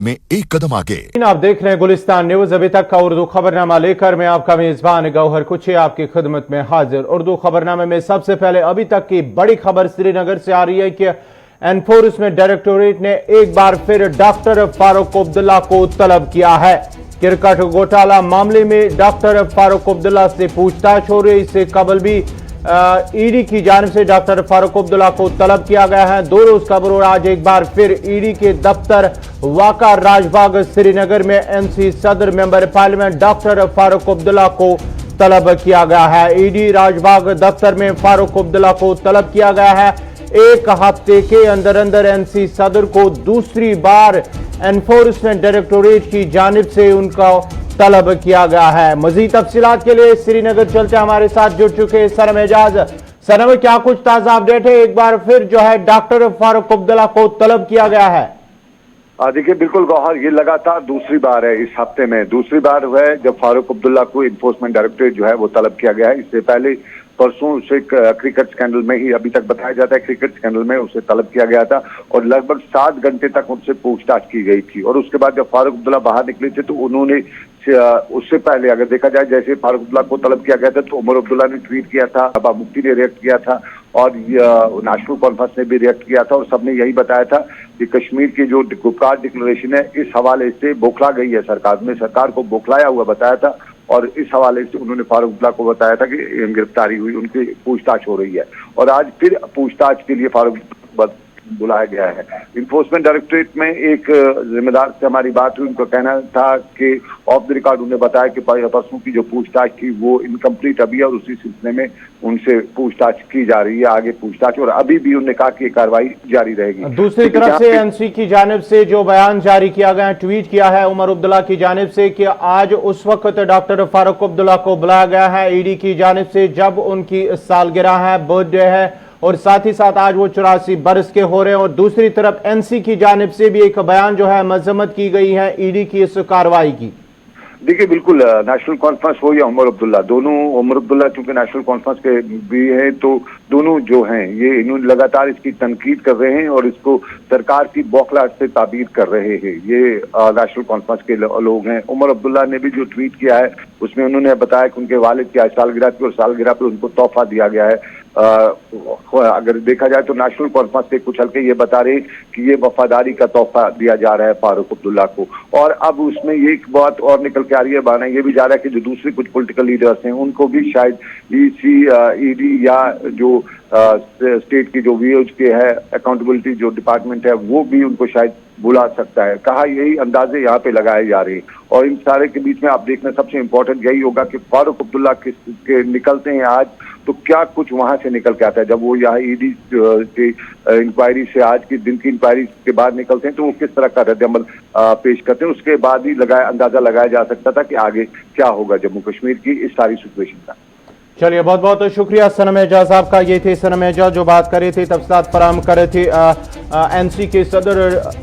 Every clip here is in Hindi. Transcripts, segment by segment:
में एक कदम आगे। आप देख रहे हैं गुलिस्तान न्यूज। अभी तक का उर्दू खबरनामा लेकर मैं आपका मेजबान गौहर कुछी आपकी खिदमत में हाजिर। उर्दू खबरनामे में सबसे पहले अभी तक की बड़ी खबर श्रीनगर से आ रही है कि एनफोर्समेंट डायरेक्टोरेट ने एक बार फिर डॉक्टर फारूक अब्दुल्ला को तलब किया है। क्रिकेट घोटाला मामले में डॉक्टर फारूक अब्दुल्ला से पूछताछ हो रही है। इससे कबल भी ईडी की जानिब से डॉक्टर फारूक अब्दुल्ला को तलब किया गया है। दो रोज खबर और आज एक बार फिर ईडी के दफ्तर वाका राजबाग श्रीनगर में एनसी सदर member parliament doctor Farooq Abdullah को तलब किया गया है। ईडी राजबाग दफ्तर में फारूक अब्दुल्ला को तलब किया गया है। एक हफ्ते के अंदर अंदर एनसी सदर को दूसरी बार एनफोर्समेंट डायरेक्टोरेट की जानिब से उनका तलब किया गया है। मजीद तफसीलात के लिए श्रीनगर चलते हमारे साथ जुड़ चुके सनम एजाज। सनम, क्या कुछ ताजा अपडेट है? एक बार फिर जो है डॉक्टर फारूक अब्दुल्ला को तलब किया गया है। देखिए, बिल्कुल गौहर, ये लगातार दूसरी बार है इस हफ्ते में। दूसरी बार है जब फारूक अब्दुल्ला को इन्फोर्समेंट डायरेक्टोरेट जो है वो तलब किया गया है। इससे पहले परसों उसे क्रिकेट स्कैंडल में ही, अभी तक बताया जाता है क्रिकेट स्कैंडल में उसे तलब किया गया था और लगभग 7 घंटे तक उनसे पूछताछ की गई थी। और उसके बाद जब फारूक अब्दुल्ला बाहर निकले थे तो उन्होंने उससे पहले अगर देखा जाए, जैसे फारूक अब्दुल्ला को तलब किया गया था तो उमर अब्दुल्ला ने ट्वीट किया था, बाबा मुफ्ती ने रिएक्ट किया था और नेशनल कॉन्फ्रेंस ने भी रिएक्ट किया था और सबने यही बताया था कि कश्मीर की जो गुपकार डिक्लेरेशन है इस हवाले से बौखला गई है सरकार ने, सरकार को बौखलाया हुआ बताया था। और इस हवाले से उन्होंने फारूक अब्दुल्ला को बताया था कि गिरफ्तारी हुई, उनकी पूछताछ हो रही है और आज फिर पूछताछ के लिए फारूक बुलाया गया है। इन्फोर्समेंट डायरेक्टोरेट में एक जिम्मेदार से हमारी बात हुई, उनका कहना था कि ऑफ द रिकॉर्ड उन्हें बताया कि परसों की जो पूछताछ थी वो इनकम्प्लीट अभी है और उसी सिलसिले में उनसे पूछताछ की जा रही है, आगे पूछताछ, और अभी भी उन्होंने कहा कि कार्रवाई जारी रहेगी। दूसरी तरफ से एनसी की जानिब से जो बयान जारी किया गया, ट्वीट किया है उमर अब्दुल्ला की जानिब से कि आज उस वक्त डॉक्टर फारूक अब्दुल्ला को बुलाया गया है ईडी की जानिब से जब उनकी सालगिरह है, बर्थडे है और साथ ही साथ आज वो 84 बरस के हो रहे हैं। और दूसरी तरफ एनसी की जानिब से भी एक बयान जो है मजम्मत की गई है ईडी की इस कार्रवाई की। देखिए, बिल्कुल नेशनल कॉन्फ्रेंस हो या उमर अब्दुल्ला, दोनों, उमर अब्दुल्ला चूंकि नेशनल कॉन्फ्रेंस के भी हैं तो दोनों जो हैं ये इन्होंने लगातार इसकी तनकीद कर रहे हैं और इसको सरकार की बौखलाहट से ताबीर कर रहे हैं। ये नेशनल कॉन्फ्रेंस के लोग हैं। उमर अब्दुल्ला ने भी जो ट्वीट किया है उसमें उन्होंने बताया कि उनके वालिद की आज सालगिरह थी और सालगिरह पर उनको तोहफा दिया गया है। अगर देखा जाए तो नेशनल कॉन्फ्रेंस से कुछ हल्के ये बता रहे कि ये वफादारी का तोहफा दिया जा रहा है फारूक अब्दुल्ला को। और अब उसमें ये एक बात और निकल के आ रही है, बहाना ये भी जा रहा है कि जो दूसरे कुछ पॉलिटिकल लीडर्स हैं उनको भी शायद ईडी या जो स्टेट की जो वीओज के है अकाउंटेबिलिटी जो डिपार्टमेंट है वो भी उनको शायद बुला सकता है। कहा यही अंदाजे यहाँ पे लगाए जा रहे हैं। और इन सारे के बीच में आप देखना सबसे इंपॉर्टेंट यही होगा कि फारूक अब्दुल्ला के निकलते हैं आज तो क्या कुछ वहां से निकल के आता है। जब वो यहाँ ईडी की इंक्वायरी से, आज की दिन की इंक्वायरी के बाद निकलते हैं तो वो किस तरह का रद्द-ए-अमल पेश करते हैं, उसके बाद ही अंदाजा लगाया जा सकता था कि आगे क्या होगा जम्मू कश्मीर की इस सारी सिचुएशन का। चलिए, बहुत बहुत शुक्रिया सनम एजाज साहब का। ये थे सनम एजाज जो बात कर रहे थे, तफसीलात फराहम कर रहे थे। एनसी के सदर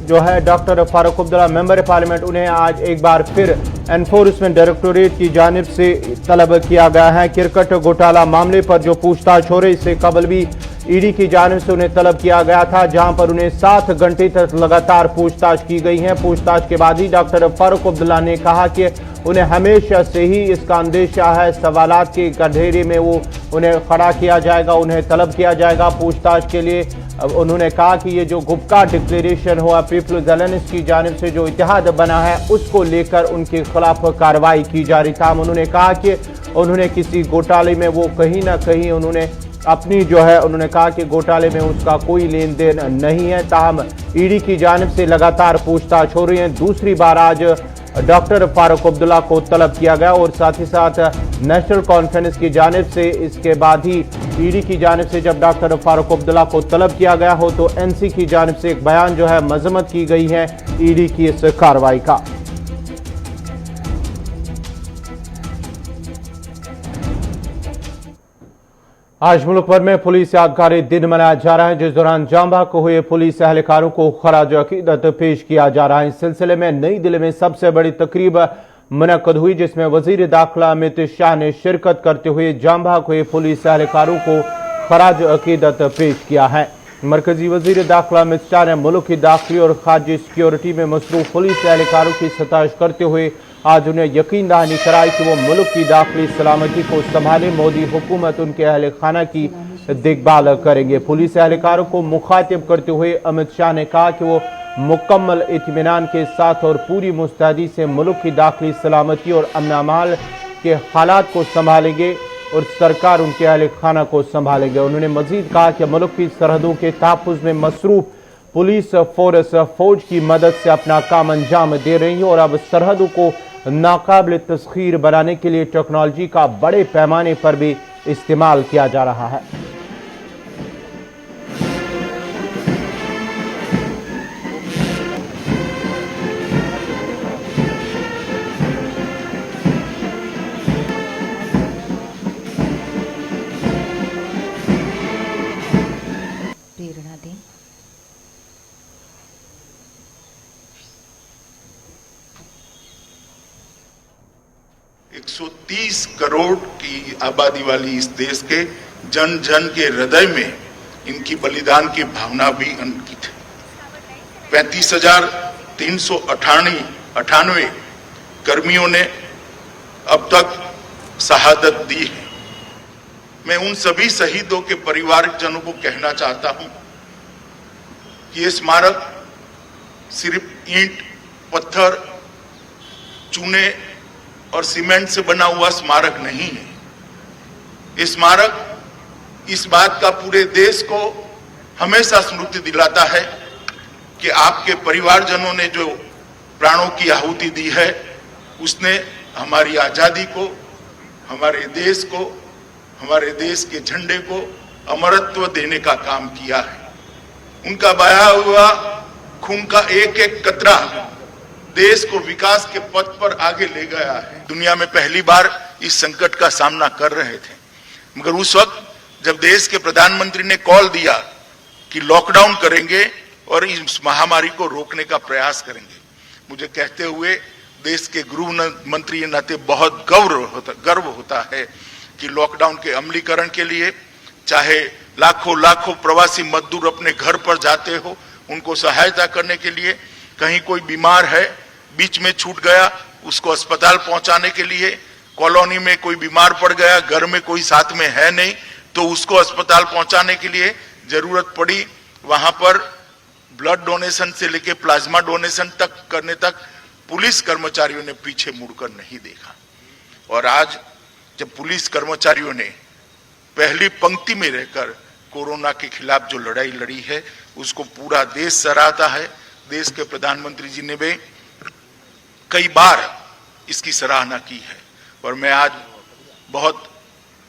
जो है doctor Farooq Abdullah member parliament, उन्हें आज एक बार फिर एनफोर्समेंट डायरेक्टोरेट की जानिब से तलब किया गया है। क्रिकेट घोटाला मामले पर जो पूछताछ हो रही, इससे कबल भी ईडी की जानिब से उन्हें तलब किया गया था जहां पर उन्हें 7 घंटे तक लगातार पूछताछ की गई है। पूछताछ के बाद ही डॉक्टर फारूक अब्दुल्ला ने कहा कि उन्हें हमेशा से ही इसका अंदेशा है, सवालात के गधेरे में वो उन्हें खड़ा किया जाएगा, उन्हें तलब किया जाएगा पूछताछ के लिए। उन्होंने कहा कि ये जो गुपकार डिक्लेरेशन हुआ पीपल्स अलायंस की जानिब से जो इत्तेहाद बना है उसको लेकर उनके खिलाफ कार्रवाई की जा रही था। उन्होंने कहा कि उन्होंने किसी घोटाले में वो कहीं ना कहीं उन्होंने अपनी जो है, उन्होंने कहा कि घोटाले में उसका कोई लेन देन नहीं है। ताहम ईडी की जानिब से लगातार पूछताछ हो रही है। दूसरी बार आज डॉक्टर फारूक अब्दुल्ला को तलब किया गया और साथ ही साथ नेशनल कॉन्फ्रेंस की जानिब से इसके बाद ही ईडी की जानिब से जब डॉक्टर फारूक अब्दुल्ला को तलब किया गया हो तो एनसी की जानिब से एक बयान जो है मजम्मत की गई है ईडी की इस कार्रवाई का। आज मुल्क भर में पुलिस यादगारी दिन मनाया जा रहा है, जिस दौरान जांबा को हुए पुलिस एहलकारों को खराज अकीदत पेश किया जा रहा है। इस सिलसिले में नई दिल्ली में सबसे बड़ी तकरीब मुनक्कद हुई जिसमें वजीर दाखिला अमित शाह ने शिरकत करते हुए जांबा को हुए पुलिस एहलकारों को खराज अकीदत पेश किया है। मरकजी वजीर दाखिला अमित शाह ने मुल्क की दाखिली और खारजी सिक्योरिटी में मसरूफ पुलिस एहलकारों की सताइश करते हुए आज उन्हें यकीन दहानी कराई कि वो मुल्क की दाखिली सलामती को संभाले। मोदी हुकूमत उनके अहल खाना की देखभाल करेंगे। पुलिस एहलकारों को मुखातिब करते हुए अमित शाह ने कहा कि वो मुकम्मल इत्मीनान के साथ और पूरी मुस्तैदी से मुल्क की दाखिली सलामती और अमन अमाल के हालात को संभालेंगे और सरकार उनके अहल खाना को संभालेंगे। उन्होंने मजीद कहा कि मुल्क की सरहदों के तहफ़्फ़ुज़ में मसरूफ पुलिस फोर्स फौज की मदद से अपना काम अंजाम दे रही है और अब सरहदों को नाकाबिल तस्खीर बनाने के लिए टेक्नोलॉजी का बड़े पैमाने पर भी इस्तेमाल किया जा रहा है। प्रेरणा दें। एक 130 करोड़ की आबादी वाली इस देश के जन जन के हृदय में इनकी बलिदान की भावना भी अंकित है। 35,398 कर्मियों ने अब तक शहादत दी है। मैं उन सभी शहीदों के परिवारजनों को कहना चाहता हूं कि ये स्मारक सिर्फ ईंट, पत्थर, चूने और सीमेंट से बना हुआ स्मारक नहीं है। ये स्मारक इस बात का पूरे देश को हमेशा स्मृति दिलाता है कि आपके परिवारजनों ने जो प्राणों की आहुति दी है उसने हमारी आजादी को, हमारे देश को, हमारे देश के झंडे को अमरत्व देने का काम किया है। उनका बहाया हुआ खून का एक एक कतरा देश को विकास के पथ पर आगे ले गया है। दुनिया में पहली बार इस संकट का सामना कर रहे थे, मगर उस वक्त जब देश के प्रधानमंत्री ने कॉल दिया कि लॉकडाउन करेंगे और इस महामारी को रोकने का प्रयास करेंगे, मुझे कहते हुए देश के गृह मंत्री के नाते बहुत गर्व होता है कि लॉकडाउन के अमलीकरण के लिए चाहे लाखों लाखों प्रवासी मजदूर अपने घर पर जाते हो, उनको सहायता करने के लिए, कहीं कोई बीमार है बीच में छूट गया उसको अस्पताल पहुंचाने के लिए, कॉलोनी में कोई बीमार पड़ गया घर में कोई साथ में है नहीं तो उसको अस्पताल पहुंचाने के लिए जरूरत पड़ी, वहां पर ब्लड डोनेशन से लेके प्लाज्मा डोनेशन तक करने तक पुलिस कर्मचारियों ने पीछे मुड़कर नहीं देखा। और आज जब पुलिस कर्मचारियों ने पहली पंक्ति में रहकर कोरोना के खिलाफ जो लड़ाई लड़ी है उसको पूरा देश सराहता है। देश के प्रधानमंत्री जी ने भी कई बार इसकी सराहना की है और मैं आज बहुत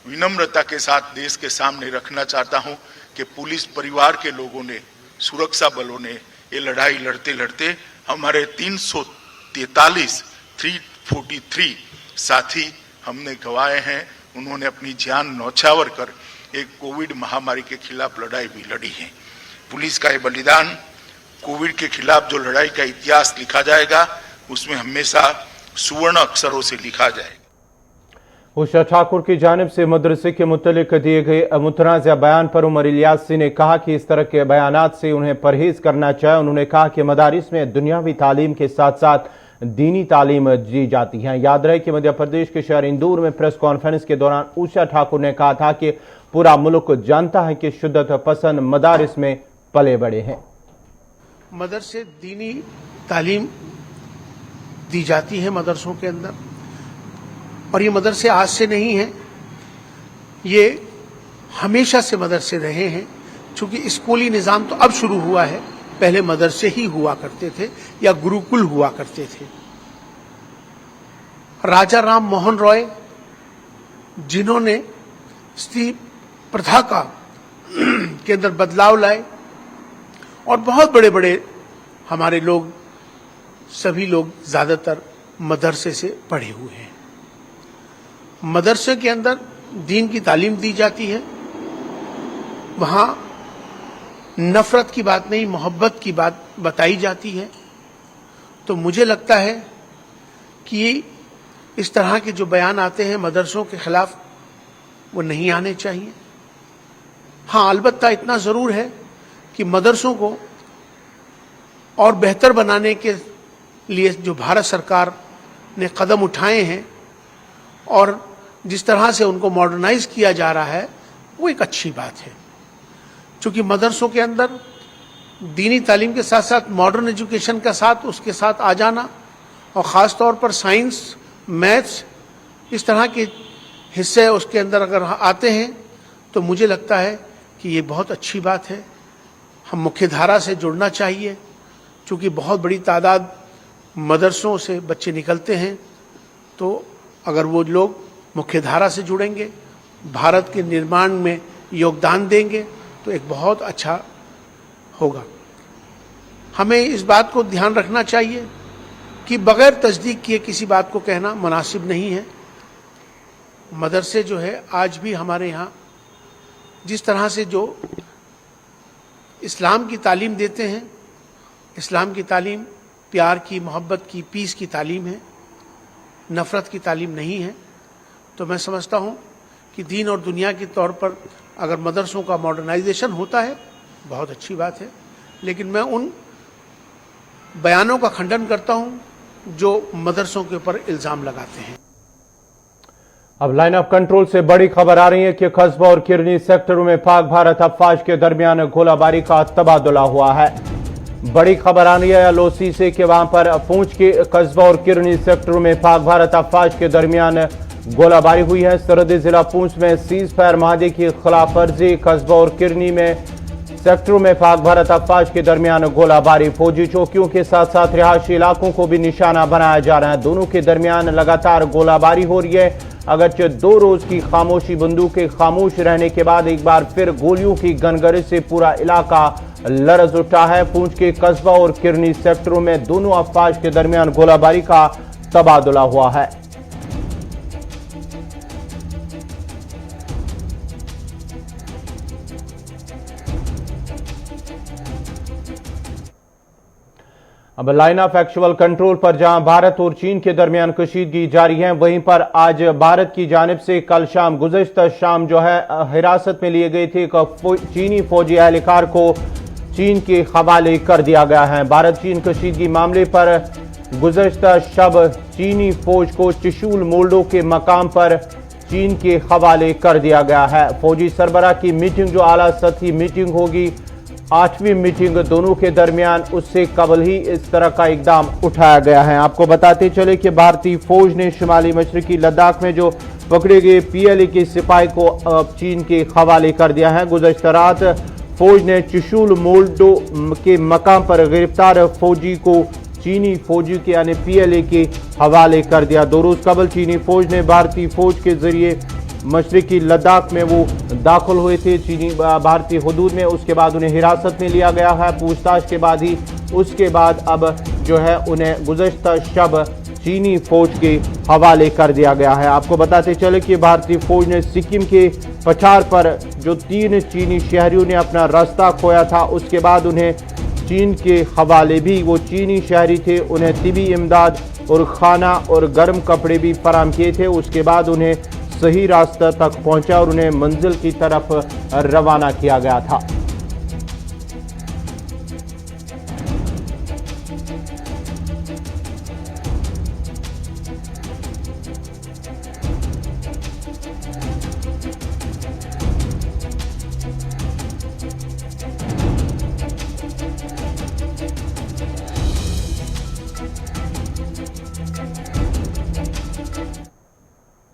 विनम्रता के साथ देश के सामने रखना चाहता हूं कि पुलिस परिवार के लोगों ने, सुरक्षा बलों ने ये लड़ाई लड़ते लड़ते हमारे 343 साथी हमने गंवाए हैं। उन्होंने अपनी जान न्यौछावर कर एक कोविड महामारी के खिलाफ लड़ाई भी लड़ी है। पुलिस का ये बलिदान, कोविड के खिलाफ जो लड़ाई का इतिहास लिखा जाएगा उसमें हमेशा सुवर्ण अक्षरों से लिखा जाएगा। उषा ठाकुर की जानिब से मदरसे के मुतल्लिक दिए गए मुतनाज़ा बयान पर उमर इलियासी ने कहा कि इस तरह के बयानात से उन्हें परहेज करना चाहिए। उन्होंने कहा कि मदारिस में दुनियावी तालीम के साथ साथ दीनी तालीम दी जाती है। याद रहे कि मध्य प्रदेश के शहर इंदौर में प्रेस कॉन्फ्रेंस के दौरान उषा ठाकुर ने कहा था कि पूरा मुल्क जानता है कि शिद्दत पसंद मदारिस में पले बड़े हैं। मदरसे दीनी तालीम दी जाती है मदरसों के अंदर, और ये मदरसे आज से नहीं हैं, ये हमेशा से मदरसे रहे हैं। चूंकि स्कूली निज़ाम तो अब शुरू हुआ है, पहले मदरसे ही हुआ करते थे या गुरुकुल हुआ करते थे। राजा राम मोहन रॉय जिन्होंने स्त्री प्रथा का के अंदर बदलाव लाए, और बहुत बड़े बड़े हमारे लोग, सभी लोग ज्यादातर मदरसे से पढ़े हुए हैं। मदरसे के अंदर दीन की तालीम दी जाती है, वहां नफरत की बात नहीं, मोहब्बत की बात बताई जाती है। तो मुझे लगता है कि इस तरह के जो बयान आते हैं मदरसों के खिलाफ, वो नहीं आने चाहिए। हाँ, अलबत्ता इतना जरूर है कि मदरसों को और बेहतर बनाने के लिए जो भारत सरकार ने कदम उठाए हैं और जिस तरह से उनको मॉडर्नाइज किया जा रहा है वो एक अच्छी बात है। क्योंकि मदरसों के अंदर दीनी तालीम के साथ साथ मॉडर्न एजुकेशन का साथ उसके साथ आ जाना और ख़ास तौर पर साइंस, मैथ्स इस तरह के हिस्से उसके अंदर अगर आते हैं तो मुझे लगता है कि ये बहुत अच्छी बात है। हम मुख्यधारा से जुड़ना चाहिए, क्योंकि बहुत बड़ी तादाद मदरसों से बच्चे निकलते हैं। तो अगर वो लोग मुख्यधारा से जुड़ेंगे, भारत के निर्माण में योगदान देंगे तो एक बहुत अच्छा होगा। हमें इस बात को ध्यान रखना चाहिए कि बगैर तस्दीक किए किसी बात को कहना मुनासिब नहीं है। मदरसे जो है आज भी हमारे यहाँ जिस तरह से जो इस्लाम की तालीम देते हैं, इस्लाम की तालीम प्यार की, मोहब्बत की, पीस की तालीम है, नफ़रत की तालीम नहीं है। तो मैं समझता हूँ कि दीन और दुनिया के तौर पर अगर मदरसों का मॉडर्नाइजेशन होता है बहुत अच्छी बात है, लेकिन मैं उन बयानों का खंडन करता हूँ जो मदरसों के ऊपर इल्ज़ाम लगाते हैं। अब लाइन ऑफ कंट्रोल से बड़ी खबर आ रही है कि कस्बा और किरनी सेक्टरों में पाक भारत अफवाज के दरमियान गोलाबारी का तबादला हुआ है। बड़ी खबर आ रही है लोसी से कि वहां पर पूंछ के कस्बा और किरनी सेक्टरों में पाक भारत अफवाज के दरमियान गोलाबारी हुई है। सरहदी जिला पूंछ में सीज फायर माहदे की खिलाफ वर्जी, कस्बा और किरनी में सेक्टरों में पाक भारत अफवाज के दरमियान गोलाबारी, फौजी चौकियों के साथ साथ रिहायशी इलाकों को भी निशाना बनाया जा रहा है। दोनों के दरमियान लगातार गोलाबारी हो रही है। अगरचे 2 रोज की खामोशी, बंदूकें खामोश रहने के बाद एक बार फिर गोलियों की गनगरिश से पूरा इलाका लरज उठा है। पूंछ के कस्बा और किरनी सेक्टरों में दोनों अफवाज के दरमियान गोलाबारी का तबादला हुआ है। अब लाइन ऑफ एक्चुअल कंट्रोल पर जहां भारत और चीन के दरमियान कशीदगी जारी है, वहीं पर आज भारत की जानिब से कल शाम गुज़श्ता शाम जो है हिरासत में लिए गए थे एक चीनी फौजी एहलकार को चीन के हवाले कर दिया गया है। भारत चीन कशीदगी मामले पर गुज़श्ता शब चीनी फौज को चुशूल मोल्डो के मकाम पर चीन के हवाले कर दिया गया है। फौजी सरबराह की मीटिंग जो आला सतही मीटिंग होगी, 8वीं मीटिंग दोनों के दरमियान, उससे कबल ही इस तरह का इकदाम उठाया गया है। आपको बताते चले कि भारतीय फौज ने शुमाली मशरकी लद्दाख में जो पकड़े गए PLA के सिपाही को चीन के हवाले कर दिया है। गुज़श्ता रात फौज ने चुशूल मोल्डो के मकाम पर गिरफ्तार फौजी को चीनी फौजी के यानी PLA के हवाले कर दिया। 2 रोज कबल चीनी फौज ने भारतीय फौज के जरिए मशरकी लद्दाख में वो दाखिल हुए थे चीनी भारतीय हदूद में। उसके बाद उन्हें हिरासत में लिया गया है पूछताछ के बाद ही। उसके बाद अब जो है उन्हें गुज़श्ता शब चीनी फौज के हवाले कर दिया गया है। आपको बताते चले कि भारतीय फौज ने सिक्किम के पठार पर जो 3 चीनी शहरियों ने अपना रास्ता खोया था, उसके बाद उन्हें चीन के हवाले भी, वो चीनी शहरी थे, उन्हें तिबी इमदाद और खाना और गर्म कपड़े भी फराम किए थे। उसके बाद उन्हें सही रास्ता तक पहुंचा और उन्हें मंजिल की तरफ रवाना किया गया था।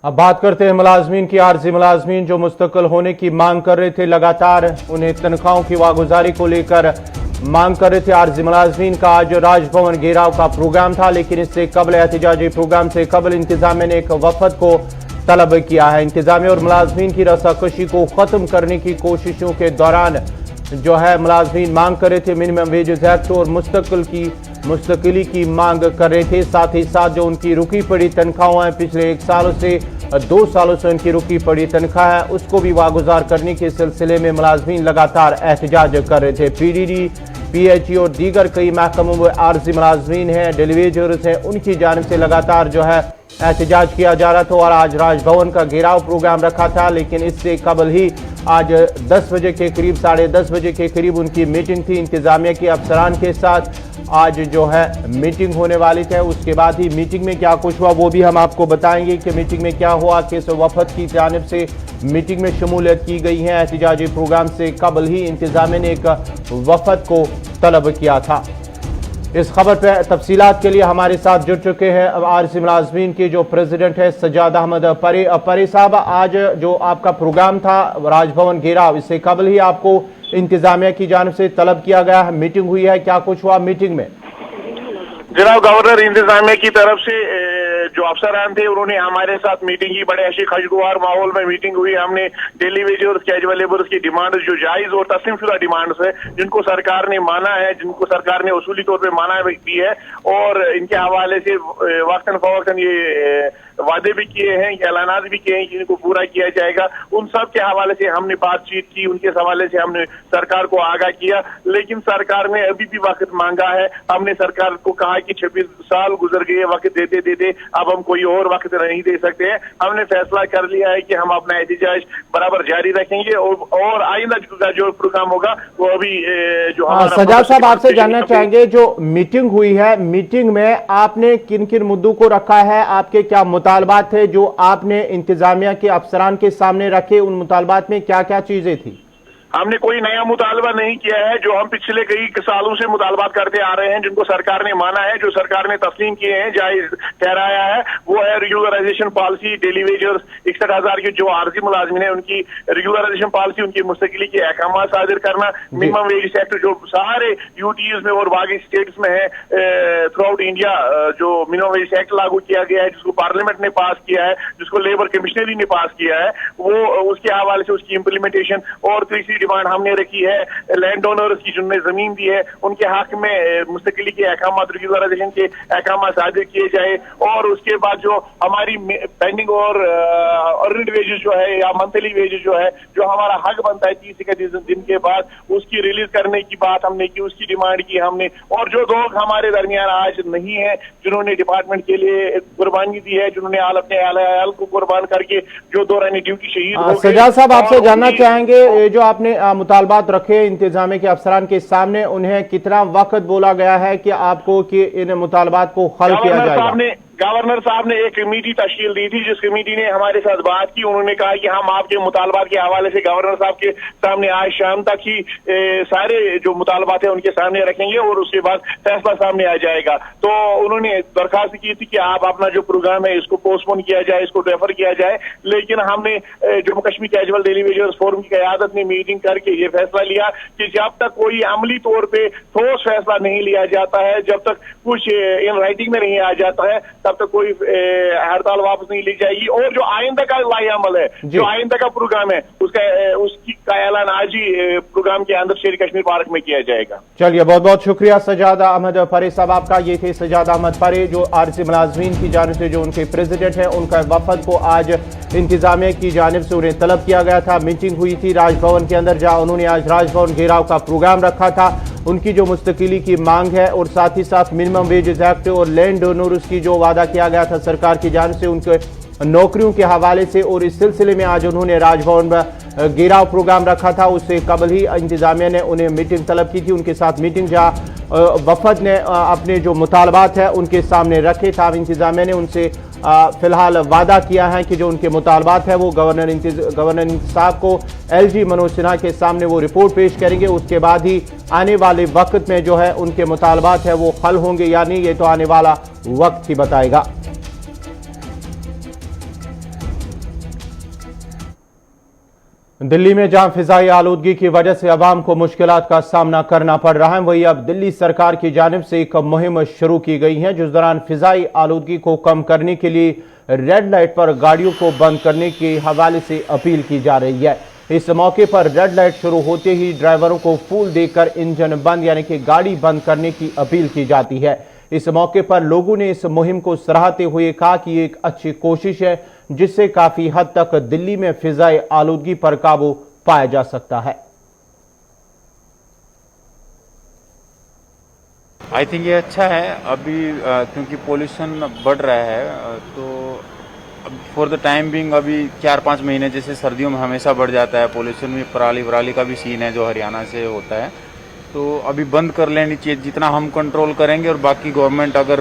अब बात करते हैं मुलाजमीन की। आरजी मुलाजमीन जो मुस्तकिल होने की मांग कर रहे थे, लगातार उन्हें तनख्वाहों की वागुजारी को लेकर मांग कर रहे थे। आरजी मुलाजमीन का आज राजभवन घेराव का प्रोग्राम था, लेकिन इससे कबल एहतजाजी प्रोग्राम से कबल इंतजामिया ने एक वफद को तलब किया है। इंतजामिया और मुलाजमीन की रसाकशी को ख़त्म करने की कोशिशों के दौरान जो है मुलाजमीन मांग कर रहे थे मिनिमम वेजेस एक्ट और मुस्तकिली की मांग कर रहे थे। साथ ही साथ जो उनकी रुकी पड़ी तनख्वाहें हैं, पिछले 1 सालों से 2 सालों से उनकी रुकी पड़ी तनख्वाह है, उसको भी वागुजार करने के सिलसिले में मुलाजमीन लगातार एहतजाज कर रहे थे। PDD, PHE और दीगर कई महकमों में आरजी मुलाजमीन हैं, डेलीवेजर्स हैं, उनकी जानिब से लगातार जो है एहतजाज किया जा रहा था और आज राजभवन का घेराव प्रोग्राम रखा था। लेकिन इससे कबल ही आज 10 बजे के करीब, 10:30 बजे के करीब उनकी मीटिंग थी इंतजामिया के अफसरान के साथ। आज जो है मीटिंग होने वाली थी। उसके बाद ही मीटिंग में क्या कुछ हुआ वो भी हम आपको बताएंगे कि मीटिंग में क्या हुआ। किस वफद की जानिब से मीटिंग में शमूलियत की गई है। एहतिजाजी प्रोग्राम से कबल ही इंतजामिया ने एक वफद को तलब किया था। इस खबर पर तफसीलात के लिए हमारे साथ जुड़ चुके हैं आरसी मुलाजमीन के जो प्रेसिडेंट है सज्जाद अहमद परे। परे साहब, आज जो आपका प्रोग्राम था राजभवन घेराव, इससे कबल ही आपको इंतजामिया की जानिब से तलब किया गया है, मीटिंग हुई है, क्या कुछ हुआ मीटिंग में? जनाब गवर्नर इंतजामिया की तरफ से जो अफसरान थे उन्होंने हमारे साथ मीटिंग की। बड़े अच्छे खुशगवार माहौल में मीटिंग हुई। हमने डेली वेजर्स कैजुअल लेबर्स की डिमांड जो जायज और तस्लीमशुदा डिमांड्स है, जिनको सरकार ने माना है, जिनको सरकार ने उसूली तौर पर माना भी है और इनके हवाले से वक्तन फवक्तन ये वादे भी किए हैं, ऐलानात भी किए हैं कि इनको पूरा किया जाएगा। उन सब के हवाले से हमने बातचीत की, उनके हवाले से हमने सरकार को आगाह किया, लेकिन सरकार ने अभी भी वक्त मांगा है। हमने सरकार को कहा कि 26 साल गुजर गए, वक्त देते देते अब हम कोई और वक्त नहीं दे सकते हैं। हमने फैसला कर लिया है कि हम अपना एहतिजाज बराबर जारी रखेंगे और आइंदा का जो प्रोग्राम होगा वो अभी जो सज्जाद साहब, आपसे जानना चाहेंगे जो मीटिंग हुई है, मीटिंग में आपने किन किन मुद्दों को रखा है, आपके क्या मुतालबात थे जो आपने इंतजामिया के अफसरान के सामने रखे, उन मुतालबात में क्या क्या चीजें थी? हमने कोई नया मुतालबा नहीं किया है। जो हम पिछले कई सालों से मुतालबात करते आ रहे हैं, जिनको सरकार ने माना है, जो सरकार ने तस्लीम किए हैं, जायज ठहराया है, वो है रेगुलराइजेशन पॉलिसी, डेली वेजर्स 61,000 की जो आरजी मुलाजमिन है उनकी रेगुलराइजेशन पॉलिसी, उनकी मुस्तकिली के अहकाम सादिर करना, मिनिमम वेज एक्ट जो सारे यूटीज में और बाकी स्टेट्स में है थ्रू आउट इंडिया, जो मिनिमम वेज एक्ट लागू किया गया है, जिसको पार्लियामेंट ने पास किया है, जिसको लेबर कमिश्नरी ने पास किया है, वो उसके हवाले से उसकी इम्प्लीमेंटेशन। और तीसरी डिमांड हमने रखी है लैंड ओनर्स की, जिन्होंने जमीन दी है, उनके हक में मुस्तकिली के अहकाम, रेगुलराइजेशन के अहकाम सादिर किए जाए। और उसके बाद जो हमारी पेंडिंग और अर्नड वेजेस जो है या मंथली वेजेस जो है, जो हमारा हक बनता है 30 दिन के बाद, उसकी रिलीज करने की बात हमने की, उसकी डिमांड की हमने। और जो लोग हमारे दरमियान आज नहीं है, जिन्होंने डिपार्टमेंट के लिए कुर्बानी दी है, जिन्होंने अपने आल को कुर्बान करके जो दौरान ड्यूटी शहीद हो गए। सज्जाद साहब, आपसे जानना चाहेंगे जो आपने मुतालबात रखे इंतजामिया के अफसरान के सामने, उन्हें कितना वक्त बोला गया है कि आपको कि इन मुतालबात को हल किया जाएगा? गवर्नर साहब ने एक कमेटी तश्कील दी थी, जिस कमेटी ने हमारे साथ बात की। उन्होंने कहा कि हम आपके मुतालबात के हवाले से गवर्नर साहब के सामने आज शाम तक ही सारे जो मुतालबात है उनके सामने रखेंगे और उसके बाद फैसला सामने आ जाएगा। तो उन्होंने दरखास्त की थी कि आप अपना जो प्रोग्राम है इसको पोस्टपोन किया जाए, इसको रेफर किया जाए। लेकिन हमने Jammu Kashmir casual daily wagers forum की क़यादत में मीटिंग करके ये फैसला लिया कि जब तक कोई अमली तौर पर ठोस फैसला नहीं लिया जाता है, जब तक कुछ इन राइटिंग में नहीं आ जाता है, तब तक कोई हड़ताल वापस नहीं ली जाएगी। और जो आइंदा का लाएअमल है, जो आइंदा का प्रोग्राम है, उसकी का ऐलान आज ही प्रोग्राम के अंदर शेर कश्मीर पार्क में किया जाएगा। चलिए, बहुत बहुत शुक्रिया सज्जाद अहमद परे साहब आपका। ये थे सज्जाद अहमद परे, जो आरसी मुलाजमीन की जानिब से जो उनके प्रेसिडेंट हैं, उनका वफद को आज इंतजामिया की जानिब से उन्हें तलब किया गया था। मीटिंग हुई थी राजभवन के अंदर, जहां उन्होंने आज राजभवन घेराव का प्रोग्राम रखा था। उनकी जो मुस्तकिली की मांग है और साथ ही साथ मिनिमम वेजेस एक्ट और लैंड ओनर्स की जो वादा किया गया था सरकार की जानिब से उनके नौकरियों के हवाले से, और इस सिलसिले में आज उन्होंने राजभवन में घेराव प्रोग्राम रखा था। उससे कबल ही इंतजामिया ने उन्हें मीटिंग तलब की थी, उनके साथ मीटिंग, जहाँ वफद ने अपने जो मुतालबात है उनके सामने रखे था। इंतजामिया ने उनसे फिलहाल वादा किया है कि जो उनके मुतालबात है वो गवर्नर साहब को LG मनोज सिन्हा के सामने वो रिपोर्ट पेश करेंगे। उसके बाद ही आने वाले वक्त में जो है उनके मुतालबात है वो हल होंगे या नहीं, ये तो आने वाला वक्त ही बताएगा। दिल्ली में जहां फिजाई आलूदगी की वजह से अवाम को मुश्किलात का सामना करना पड़ रहा है, वहीं अब दिल्ली सरकार की जानिब से एक मुहिम शुरू की गई है, जिस दौरान फिजाई आलूदगी को कम करने के लिए रेड लाइट पर गाड़ियों को बंद करने के हवाले से अपील की जा रही है। इस मौके पर रेड लाइट शुरू होते ही ड्राइवरों को फूल देकर इंजन बंद यानी कि गाड़ी बंद करने की अपील की जाती है। इस मौके पर लोगों ने इस मुहिम को सराहते हुए कहा कि ये एक अच्छी कोशिश है, जिससे काफी हद तक दिल्ली में फिजाई आलूदगी पर काबू पाया जा सकता है। आई थिंक ये अच्छा है अभी, क्योंकि पोल्यूशन बढ़ रहा है, तो फॉर द टाइम बिंग अभी 4-5 महीने जैसे सर्दियों में हमेशा बढ़ जाता है, पोल्यूशन में पराली वराली का भी सीन है जो हरियाणा से होता है, तो अभी बंद कर लेनी चाहिए जितना हम कंट्रोल करेंगे, और बाकी गवर्नमेंट अगर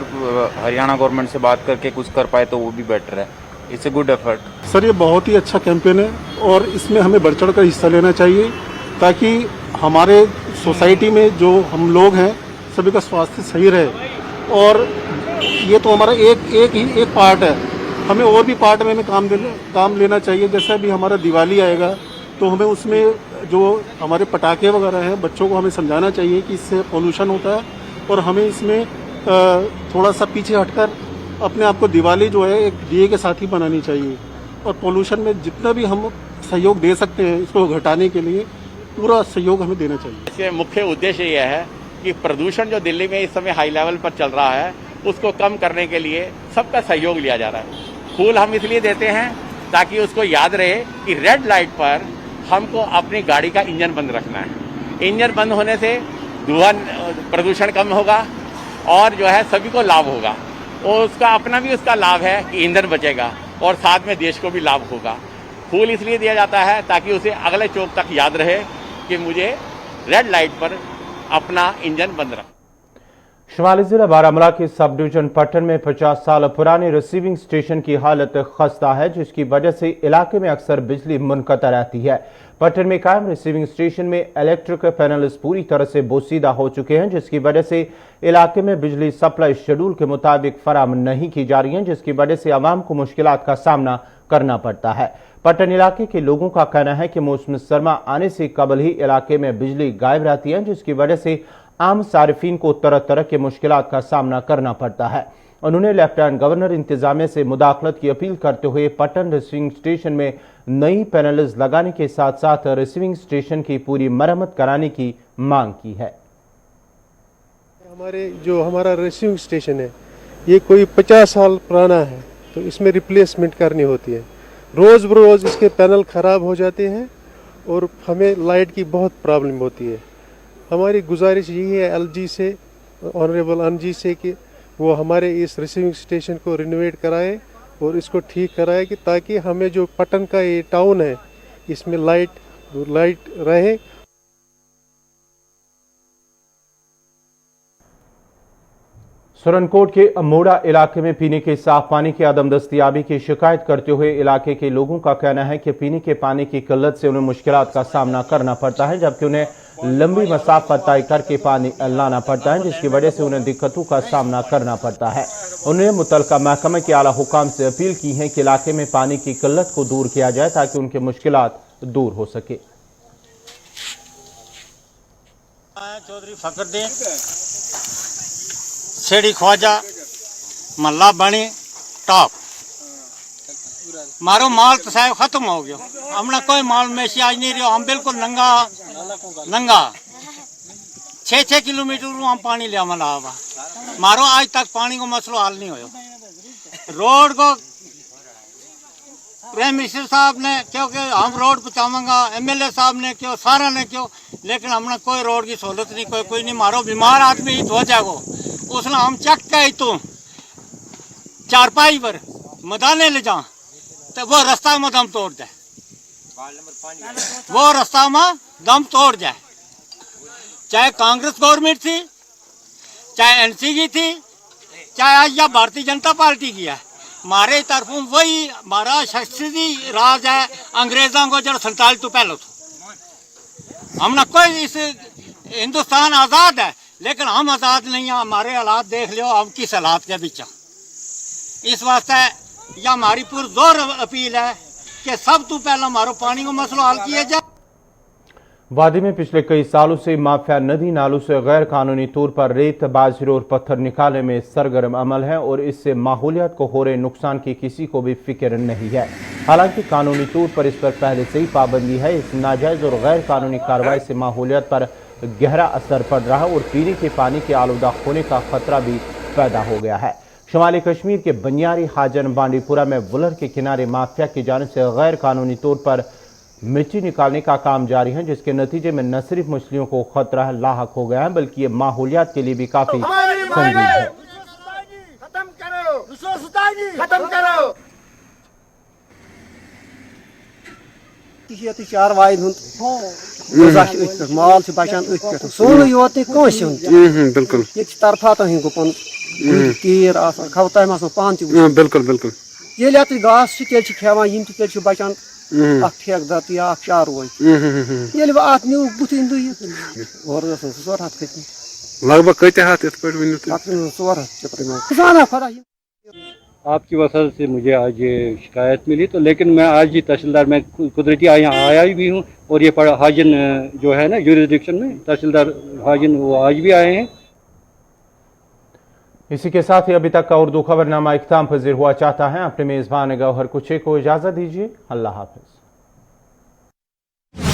हरियाणा गवर्नमेंट से बात करके कुछ कर पाए तो वो भी बेटर है। It's a good effort. Sir ये बहुत ही अच्छा कैंपेन है और इसमें हमें बढ़ चढ़ कर हिस्सा लेना चाहिए ताकि हमारे सोसाइटी में जो हम लोग हैं सभी का स्वास्थ्य सही रहे। और ये तो हमारा एक पार्ट है, हमें और भी पार्ट में काम लेना चाहिए। जैसे अभी हमारा दिवाली आएगा तो हमें उसमें जो हमारे पटाखे वगैरह हैं बच्चों को हमें समझाना चाहिए कि इससे पोल्यूशन होता है, और हमें इसमें थोड़ा सा पीछे हटकर अपने आप को दिवाली जो है एक दिए के साथ ही बनानी चाहिए। और पोल्यूशन में जितना भी हम सहयोग दे सकते हैं इसको घटाने के लिए पूरा सहयोग हमें देना चाहिए। इसके मुख्य उद्देश्य यह है कि प्रदूषण जो दिल्ली में इस समय हाई लेवल पर चल रहा है उसको कम करने के लिए सबका सहयोग लिया जा रहा है। फूल हम इसलिए देते हैं ताकि उसको याद रहे कि रेड लाइट पर हमको अपनी गाड़ी का इंजन बंद रखना है। इंजन बंद होने से धुआं प्रदूषण कम होगा और जो है सभी को लाभ होगा, और उसका अपना भी उसका लाभ है कि ईंधन बचेगा और साथ में देश को भी लाभ होगा। फूल इसलिए दिया जाता है ताकि उसे अगले चौक तक याद रहे कि मुझे रेड लाइट पर अपना इंजन बंद रखना। शुमाली जिला बारामूला के सब डिवीजन पट्टन में 50 साल पुराने रिसीविंग स्टेशन की हालत खस्ता है, जिसकी वजह से इलाके में अक्सर बिजली मुनक़ता रहती है। पट्टन में कायम रिसीविंग स्टेशन में इलेक्ट्रिक पैनल्स पूरी तरह से बोसीदा हो चुके हैं, जिसकी वजह से इलाके में बिजली सप्लाई शेड्यूल के मुताबिक फराहम नहीं की जा रही है, जिसकी वजह से आवाम को मुश्किलात का सामना करना पड़ता है। पट्टन इलाके के लोगों का कहना है कि मौसम सरमा आने से कबल ही इलाके में बिजली गायब रहती है, जिसकी वजह से आम सारिफीन को तरह तरह के मुश्किलात का सामना करना पड़ता है। उन्होंने लेफ्टिनेंट गवर्नर इंतजामिया से मुदाखलत की अपील करते हुए पट्टन रिसीविंग स्टेशन में नई पैनल्स लगाने के साथ साथ रिसीविंग स्टेशन की पूरी मरम्मत कराने की मांग की है। हमारा रिसीविंग स्टेशन है ये कोई 50 साल पुराना है, तो इसमें रिप्लेसमेंट करनी होती है। रोज़ बरोज़ इसके पैनल ख़राब हो जाते हैं और हमें लाइट की बहुत प्रॉब्लम होती है। हमारी गुजारिश यही है एलजी से, ऑनरेबल एनजी से, कि वो हमारे इस रिसीविंग स्टेशन को रिनोवेट कराए और इसको ठीक कराए कि ताकि हमें जो पट्टन का ये टाउन है इसमें लाइट रहे। सुरनकोट के अमोड़ा इलाके में पीने के साफ पानी की अदम दस्तियाबी की शिकायत करते हुए इलाके के लोगों का कहना है कि पीने के पानी की किल्लत से उन्हें मुश्किलात का सामना करना पड़ता है, जबकि उन्हें लंबी मसाफत तय करके पानी लाना पड़ता है, जिसकी वजह से उन्हें दिक्कतों का सामना करना पड़ता है। उन्होंने मुतलका महकमे के आला हुकाम से अपील की है कि इलाके में पानी की किल्लत को दूर किया जाए ताकि उनकी मुश्किलात दूर हो सके। चौधरी फकरुद्दीन, सेड़ी ख्वाजा, मल्ला बनी टॉप। मारो माल तो साहब खत्म हो गया, हमने कोई माल मेशी आज नहीं रहा। हम बिल्कुल नंगा 6-6 किलोमीटर हम पानी लिया मला आवा। मारो आज तक पानी को मसलो हल नहीं होयो। रोड को प्राइम मिनिस्टर साहब ने क्योंकि हम रोड पहुंचाऊंगा, एमएलए साहब ने क्यों, सारा ने क्यों, लेकिन हमने कोई रोड की सहूलत नहीं, कोई नहीं। मारो बीमार आदमी ही धो जाएगो, उसने हम चक के तो चारपाई पर मदाने ले जा तो वो रास्ता में दम तोड़ जाए, वो रास्ता में दम तोड़ जाए। चाहे कांग्रेस गवर्नमेंट थी, चाहे एनसी की थी, चाहे आज या भारतीय जनता पार्टी की है, हमारे तरफों वही हमारा शस्त्री राज है अंग्रेजों को जो 47 तो पहले था। हमने कोई इस हिंदुस्तान आज़ाद है लेकिन हम आज़ाद नहीं हैं। हमारे हालात देख लो, हम किस हालात के बीच। इस वास्ते यह हमारी पुरजोर अपील है कि सब तो पहले हमारो पानी को मसलो हल किया जाए। वादी में पिछले कई सालों से माफिया नदी नालों से गैर कानूनी तौर पर रेत, बाजरे और पत्थर निकालने में सरगर्म अमल है और इससे माहौलियात को हो रहे नुकसान की किसी को भी फिक्र नहीं है। हालांकि कानूनी तौर पर इस पर पहले से ही पाबंदी है। इस नाजायज और गैर कानूनी कार्रवाई से माहौलियात पर गहरा असर पड़ रहा है और पीने के पानी के आलूदा होने का खतरा भी पैदा हो गया है। शुमाली कश्मीर के बनियारी हाजन बांडीपुरा में वुलर के किनारे माफिया की जानिब से गैर कानूनी तौर पर मिट्टी निकालने का काम जारी है, जिसके नतीजे में न सिर्फ मछलियों को खतरा लाहक हो गया है बल्कि ये माहौलियात के लिए भी काफी संगीन है। ये चारवाइन माल से बचान सोन योत बिल्कुल ये तरफा तो गुपन तीर खवताम पान बिल्कुल बिल्कुल ये घास खेवान तेल बचान ठेकदार तो या चारोई ये अत न्यू बुथ और सोर हथ खत लगभग कत हाथ सोर हथ आपकी वजह से मुझे आज ये शिकायत मिली, तो लेकिन मैं आज ही तहसीलदार में कुदरती यहाँ आया भी हूँ और ये हाजिन जो है ना यूरिसडिक्शन में तहसीलदार हाजिन वो आज भी आए हैं। इसी के साथ ही अभी तक का उर्दू खबरनामा इख्तिताम पजीर हुआ। चाहता है अपने मेज़बान गौहर कुछे को इजाज़त दीजिए। अल्लाह हाफ़िज़।